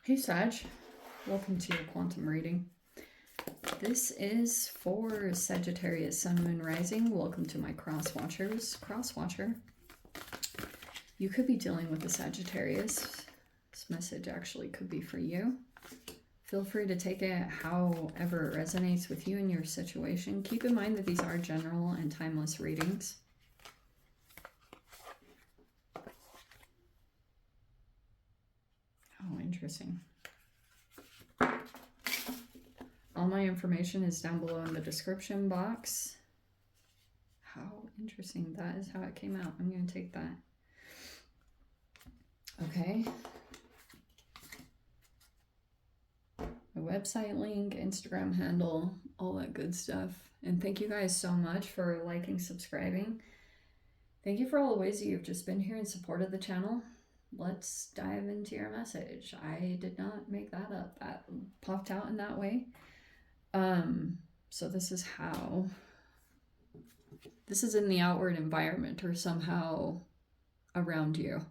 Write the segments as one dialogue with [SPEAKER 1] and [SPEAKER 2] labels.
[SPEAKER 1] Hey Sag, welcome to your quantum reading. This is for Sagittarius, Sun, Moon, Rising. Welcome to my cross watchers. Cross watcher, you could be dealing with a Sagittarius. This message actually could be for you. Feel free to take it however it resonates with you and your situation. Keep in mind that these are general and timeless readings. Oh, interesting. All my information is down below in the description box. How interesting. That is how it came out. I'm going to take that. Okay. My website link, Instagram handle, all that good stuff. And thank you guys so much for liking, subscribing. Thank you for all the ways that you've just been here and supported the channel. Let's dive into your message. I did not make that up. That popped out in that way. So this is how, this is in the outward environment or somehow around you.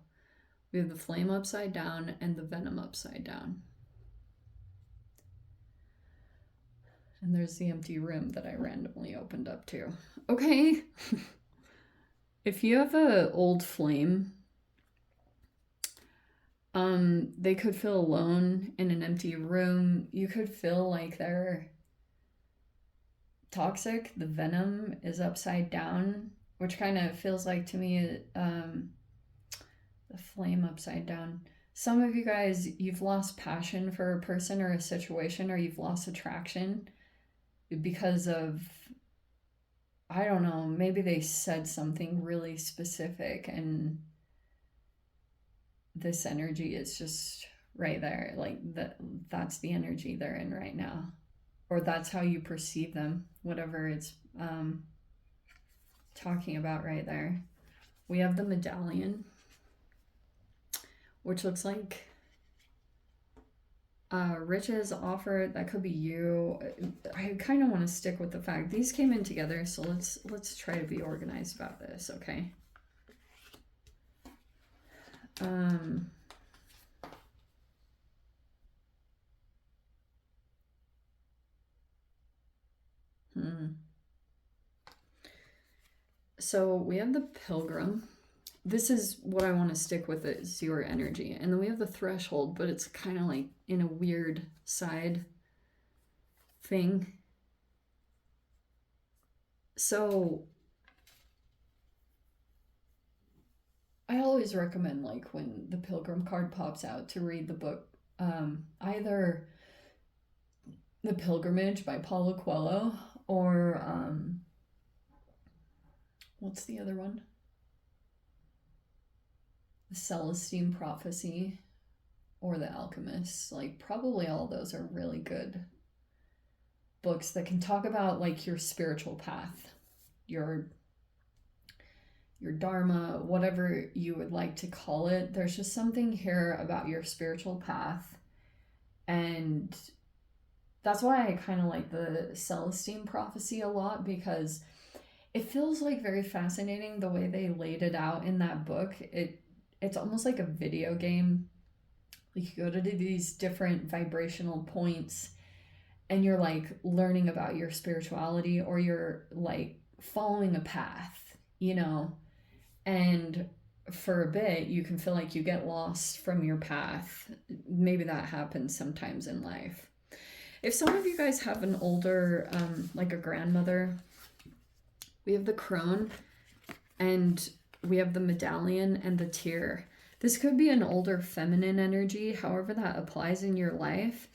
[SPEAKER 1] We have the flame upside down and the venom upside down. And there's the empty room that I randomly opened up to. Okay. If you have an old flame, they could feel alone in an empty room. You could feel like they're toxic. The venom is upside down, which kind of feels like to me the flame upside down. Some of you guys, you've lost passion for a person or a situation, or you've lost attraction because of, I don't know, maybe they said something really specific and this energy is just right there. Like that's the energy they're in right now. Or that's how you perceive them, whatever it's talking about right there. We have the medallion, which looks like riches offered. That could be you. I kind of want to stick with the fact these came in together, so let's try to be organized about this, okay? So we have the Pilgrim. This is what I want to stick with, is your energy. And then we have the Threshold, but it's kind of like in a weird side thing. So I always recommend, like, when the Pilgrim card pops out, to read the book, either The Pilgrimage by Paulo Coelho, or what's the other one? The Celestine Prophecy, or The Alchemist. Like, probably all those are really good books that can talk about, like, your spiritual path, your dharma, whatever you would like to call it. There's just something here about your spiritual path, and that's why I kind of like the Celestine Prophecy a lot, because it feels like very fascinating the way they laid it out in that book. It's almost like a video game. Like, you go to these different vibrational points and you're like learning about your spirituality, or you're like following a path, you know? And for a bit, you can feel like you get lost from your path. Maybe that happens sometimes in life. If some of you guys have an older, like a grandmother, we have the crone, and we have the medallion and the tear. This could be an older feminine energy, however that applies in your life.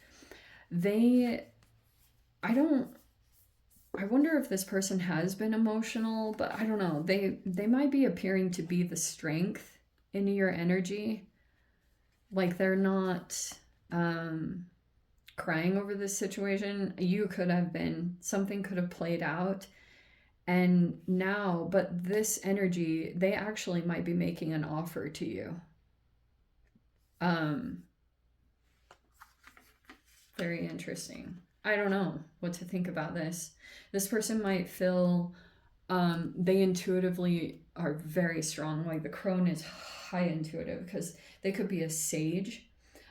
[SPEAKER 1] I wonder if this person has been emotional, but I don't know. They might be appearing to be the strength in your energy. Like, they're not crying over this situation. You could have been. Something could have played out. And now, but this energy, they actually might be making an offer to you. Very interesting. I don't know what to think about this. This person might feel, they intuitively are very strong. Like, the crone is high intuitive, because they could be a sage.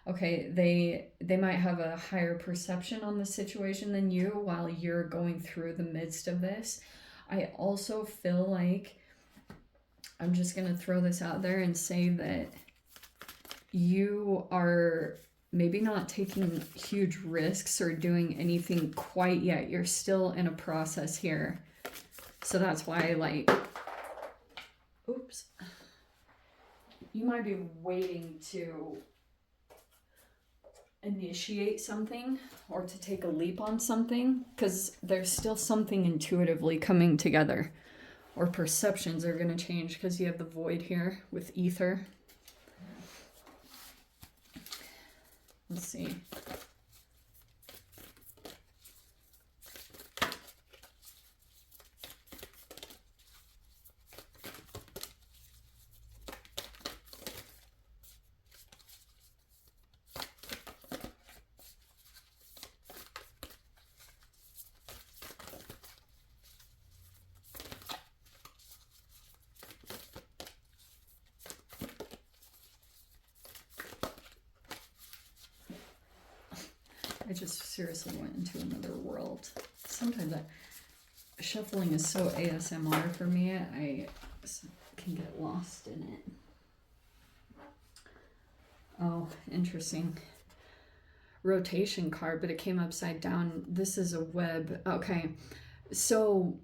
[SPEAKER 1] Okay, they might have a higher perception on the situation than you while you're going through the midst of this. I also feel like, I'm just going to throw this out there and say that you are maybe not taking huge risks or doing anything quite yet. You're still in a process here. So that's why, like, oops, you might be waiting to initiate something or to take a leap on something, because there's still something intuitively coming together, or perceptions are going to change because you have the void here with ether. Let's see. I just seriously went into another world. Sometimes that shuffling is so ASMR for me, I can get lost in it. Oh, interesting. Rotation card, but it came upside down. This is a web. Okay, so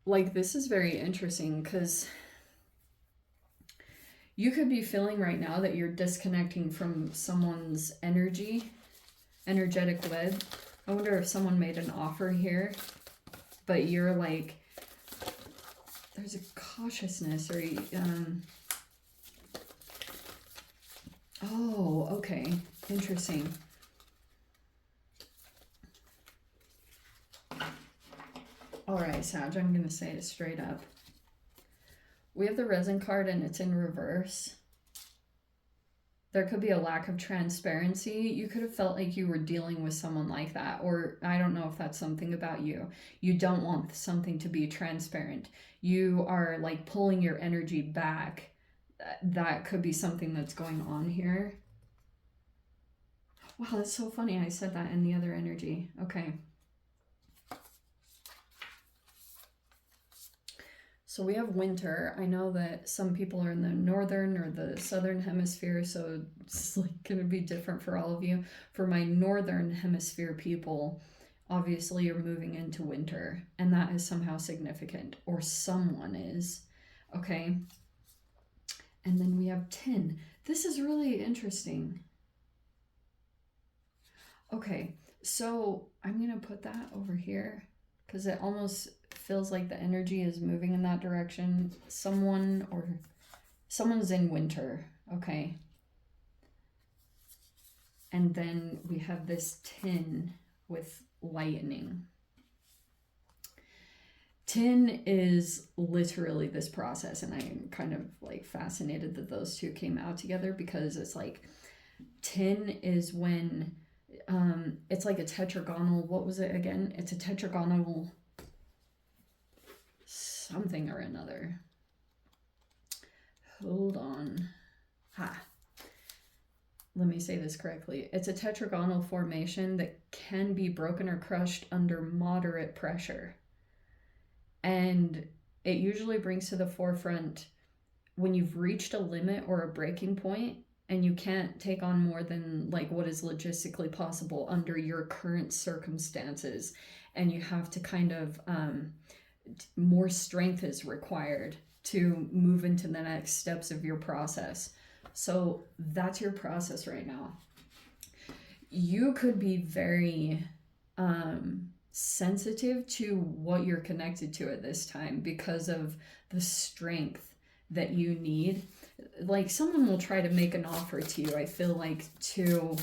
[SPEAKER 1] like this is very interesting because you could be feeling right now that you're disconnecting from someone's energetic web. I wonder if someone made an offer here, but you're like, there's a cautiousness, or oh, okay, interesting. All right, Sag, I'm gonna say it straight up. We have the resin card and it's in reverse. There could be a lack of transparency. You could have felt like you were dealing with someone like that, or I don't know if that's something about you. You don't want something to be transparent. You are like pulling your energy back. That could be something that's going on here. Wow, that's so funny. I said that in the other energy. Okay. So we have winter. I know that some people are in the northern or the southern hemisphere, so it's like going to be different for all of you. For my northern hemisphere people, obviously you're moving into winter, and that is somehow significant, or someone is. Okay. And then we have 10. This is really interesting. Okay, so I'm going to put that over here because it almost feels like the energy is moving in that direction. Someone's in winter. Okay. And then we have this 10 with lightning. 10 is literally this process, and I'm kind of like fascinated that those two came out together, because it's like 10 is when it's like a tetragonal, what was it again? It's a tetragonal something or another. Hold on. Let me say this correctly. It's a tetragonal formation that can be broken or crushed under moderate pressure. And it usually brings to the forefront when you've reached a limit or a breaking point and you can't take on more than like what is logistically possible under your current circumstances, and you have to kind of more strength is required to move into the next steps of your process. So that's your process right now. You could be very sensitive to what you're connected to at this time because of the strength that you need. Like someone will try to make an offer to you, I feel like, to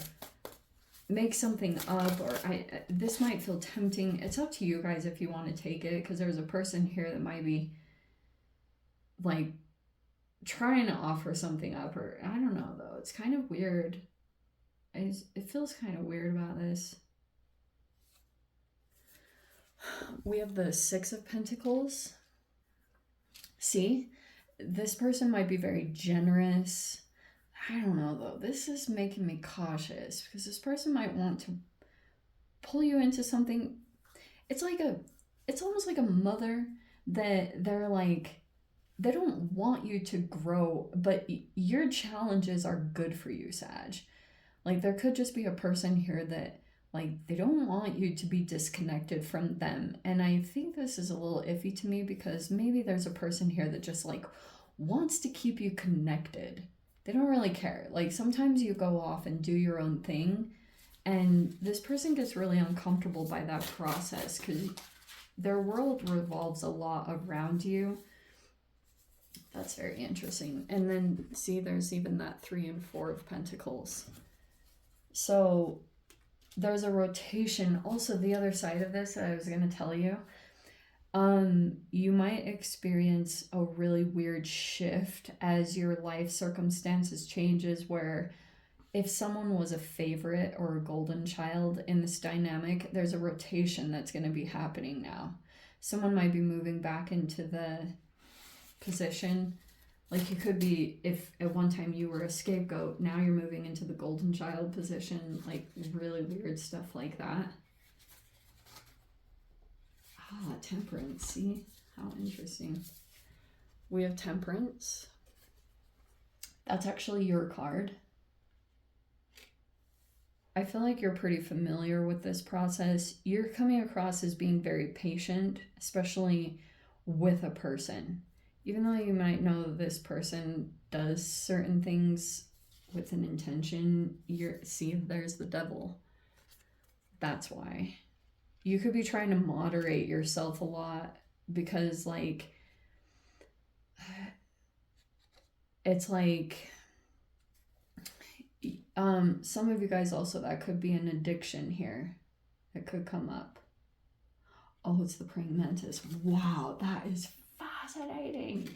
[SPEAKER 1] make something up, or this might feel tempting. It's up to you guys if you want to take it, because there's a person here that might be like trying to offer something up, or I don't know though. It's kind of weird. It feels kind of weird about this. We have the 6 of Pentacles. See, this person might be very generous. I don't know though. This is making me cautious because this person might want to pull you into something. It's almost like a mother that they're like, they don't want you to grow, but your challenges are good for you, Sag. Like, there could just be a person here that, like, they don't want you to be disconnected from them. And I think this is a little iffy to me because maybe there's a person here that just, like, wants to keep you connected. They don't really care. Like, sometimes you go off and do your own thing, and this person gets really uncomfortable by that process because their world revolves a lot around you. That's very interesting. And then, see, there's even that 3 and 4 of Pentacles. So there's a rotation. Also, the other side of this that I was going to tell you, you might experience a really weird shift as your life circumstances changes, where if someone was a favorite or a golden child in this dynamic, there's a rotation that's going to be happening now. Someone might be moving back into the position. Like, you could be, if at one time you were a scapegoat, now you're moving into the golden child position. Like, really weird stuff like that. Ah, Temperance. See? How interesting. We have Temperance. That's actually your card. I feel like you're pretty familiar with this process. You're coming across as being very patient, especially with a person. Even though you might know that this person does certain things with an intention, see, there's the Devil. That's why. You could be trying to moderate yourself a lot because, like, it's like, some of you guys also, that could be an addiction here. It could come up. Oh, it's the praying mantis. Wow, that is fascinating.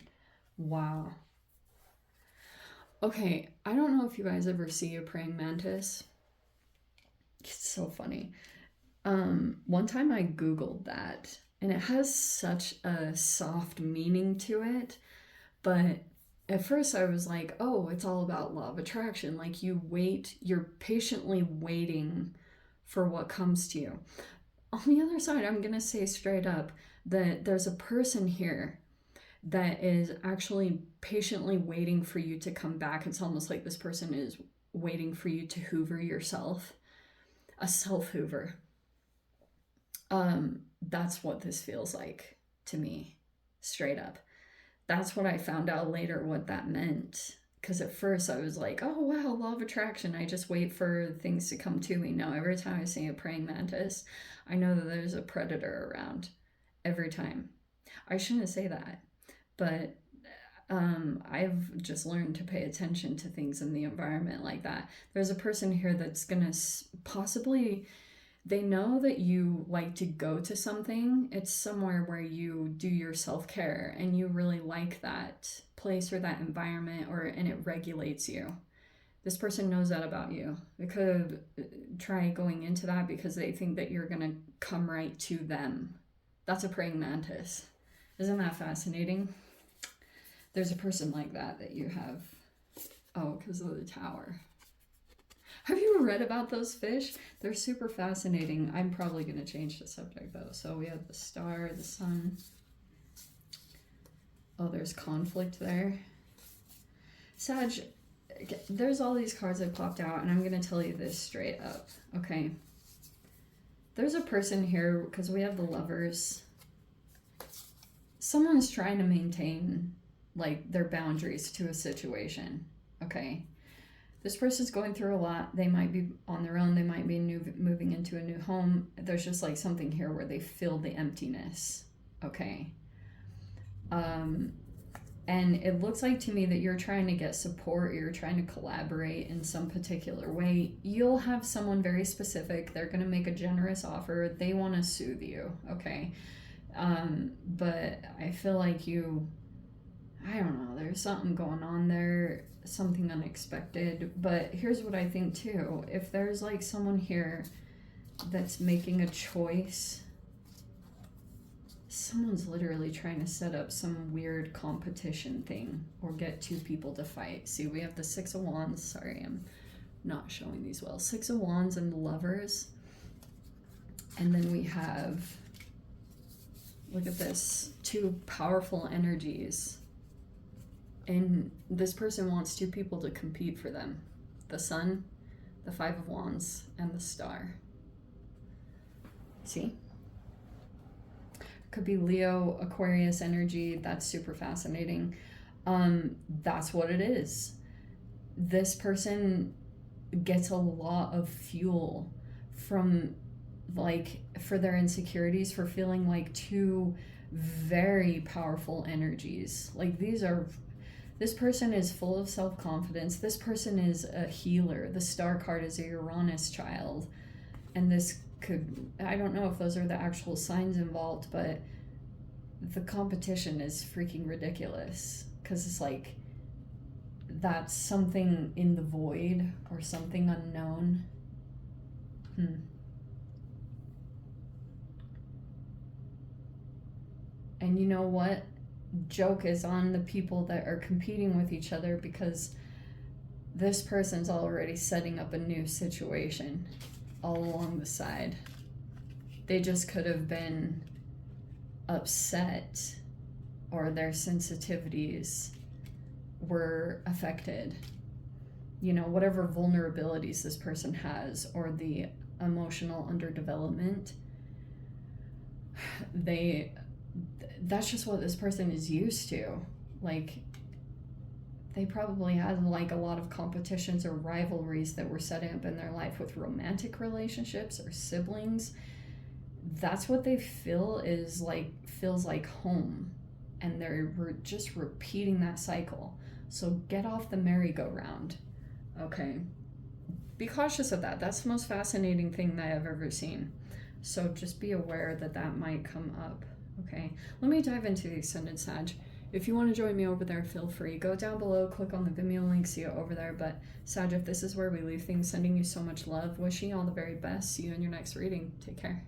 [SPEAKER 1] Wow. Okay, I don't know if you guys ever see a praying mantis. It's so funny. One time I Googled that, and it has such a soft meaning to it, but at first I was like, oh, it's all about law of attraction. Like, you're patiently waiting for what comes to you. On the other side, I'm going to say straight up that there's a person here that is actually patiently waiting for you to come back. It's almost like this person is waiting for you to hoover yourself. A self-hoover. That's what this feels like to me, straight up. That's what I found out later what that meant. Because at first I was like, oh wow, law of attraction. I just wait for things to come to me. No, every time I see a praying mantis, I know that there's a predator around. Every time. I shouldn't say that. But I've just learned to pay attention to things in the environment like that. There's a person here that's going to possibly... They know that you like to go to something. It's somewhere where you do your self-care and you really like that place or that environment, and it regulates you. This person knows that about you. They could try going into that because they think that you're going to come right to them. That's a praying mantis. Isn't that fascinating? There's a person like that you have. Oh, because of the Tower. Have you ever read about those fish? They're super fascinating. I'm probably going to change the subject though. So we have the Star, the Sun. Oh, there's conflict there. Sag, there's all these cards that popped out, and I'm going to tell you this straight up, okay? There's a person here, because we have the Lovers. Someone's trying to maintain, like, their boundaries to a situation, okay? This person's going through a lot. They might be on their own. They might be moving into a new home. There's just like something here where they feel the emptiness. Okay. And it looks like to me that you're trying to get support. You're trying to collaborate in some particular way. You'll have someone very specific. They're going to make a generous offer. They want to soothe you. Okay. But I feel like I don't know, there's something going on there, something unexpected. But here's what I think too. If there's like someone here that's making a choice Someone's literally trying to set up some weird competition thing or get two people to fight. See, we have the Six of Wands. Sorry, I'm not showing these well. Six of Wands and the Lovers. And then we have, look at this, two powerful energies. And this person wants two people to compete for them. The Sun, the Five of Wands, and the Star. See? Could be Leo, Aquarius energy. That's super fascinating. That's what it is. This person gets a lot of fuel from, like, for their insecurities, for feeling like two very powerful energies. Like, this person is full of self-confidence. This person is a healer. The Star card is a Uranus child. And this could, I don't know if those are the actual signs involved, but the competition is freaking ridiculous, because it's like that's something in the void or something unknown. And you know what? Joke is on the people that are competing with each other, because this person's already setting up a new situation all along the side. They just could have been upset, or their sensitivities were affected. You know, whatever vulnerabilities this person has, or the emotional underdevelopment, that's just what this person is used to. Like, they probably had like a lot of competitions or rivalries that were setting up in their life with romantic relationships or siblings. That's what they feels like home, and they're just repeating that cycle. So get off the merry-go-round. Okay, be cautious of that. That's the most fascinating thing that I've ever seen. So just be aware that that might come up. Okay, let me dive into the Ascendant Sag. If you want to join me over there, feel free. Go down below, click on the Vimeo link, see it over there. But Sag, if this is where we leave things, sending you so much love, wishing you all the very best. See you in your next reading. Take care.